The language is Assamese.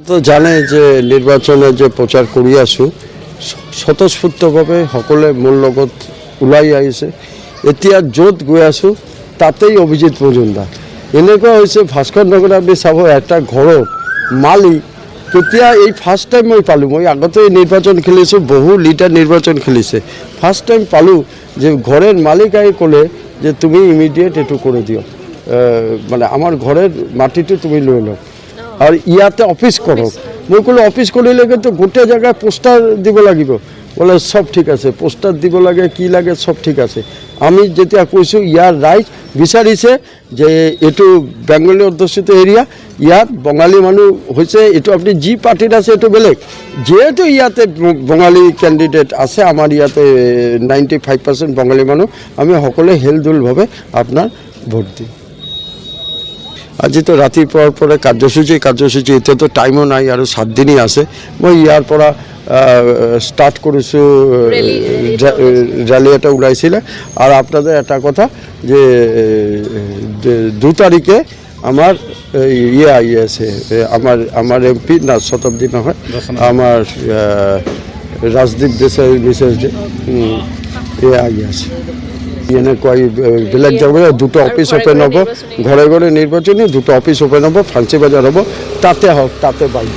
তো জানে যে নিৰ্বাচনে যে প্ৰচাৰ কৰি আছোঁ স্বতঃস্ফূৰ্তভাৱে সকলে মোৰ লগত ওলাই আহিছে। এতিয়া য'ত গৈ আছোঁ তাতেই অভিজিৎ মজুমদাৰ। এনেকুৱা হৈছে ভাস্কৰ নগৰ আপুনি চাব এটা ঘৰৰ মালিক কেতিয়া এই ফাৰ্ষ্ট টাইম মই পালোঁ। মই আগতে নিৰ্বাচন খেলিছোঁ, বহু লিটাৰ নিৰ্বাচন খেলিছে। ফাৰ্ষ্ট টাইম পালোঁ যে ঘৰৰ মালিক আহি ক'লে যে তুমি ইমিডিয়েট এইটো কৰি দিয়ক, মানে আমাৰ ঘৰৰ মাটিটো তুমি লৈ লওক আৰু ইয়াতে অফিচ কৰক। মই ক'লোঁ অফিচ কৰিলেতো গোটেই জেগাত পোষ্টাৰ দিব লাগিব। বোলে চব ঠিক আছে, পোষ্টাৰ দিব লাগে, কি লাগে চব ঠিক আছে। আমি যেতিয়া কৈছোঁ ইয়াৰ ৰাইজ বিচাৰিছে যে এইটো বেংগলী অধ্যুষিত এৰিয়া, ইয়াত বঙালী মানুহ হৈছে, এইটো আপুনি যি পাৰ্টিত আছে এইটো বেলেগ। যিহেতু ইয়াতে বঙালী কেণ্ডিডেট আছে, আমাৰ ইয়াতে 95% বঙালী মানুহ, আমি সকলোৱে হেলদোলভাৱে আপোনাৰ ভোট দিম। আজিতো ৰাতিপুৱাৰ পৰা কাৰ্যসূচী এতিয়াতো টাইমো নাই আৰু 7 দিনেই আছে। মই ইয়াৰ পৰা ষ্টাৰ্ট কৰিছোঁ, ৰেলী এটা ওলাইছিলে। আৰু আপোনাদেৰ এটা কথা যে 2 তাৰিখে আমাৰ ইয়ে আহি আছে, আমাৰ MP না শতাব্দী নহয়, আমাৰ ৰাজদীপ দেশাই মিছেছ যে এয়া আহি আছে। এনেকুৱাই বেলেগ জেগাত 2টা অফিচ ওপেন হ'ব, ঘৰে ঘৰে নিৰ্বাচনী 2টা অফিচ ওপেন হ'ব, ফাঞ্চি বজাৰ হ'ব, তাতে হওক, তাতে বাইক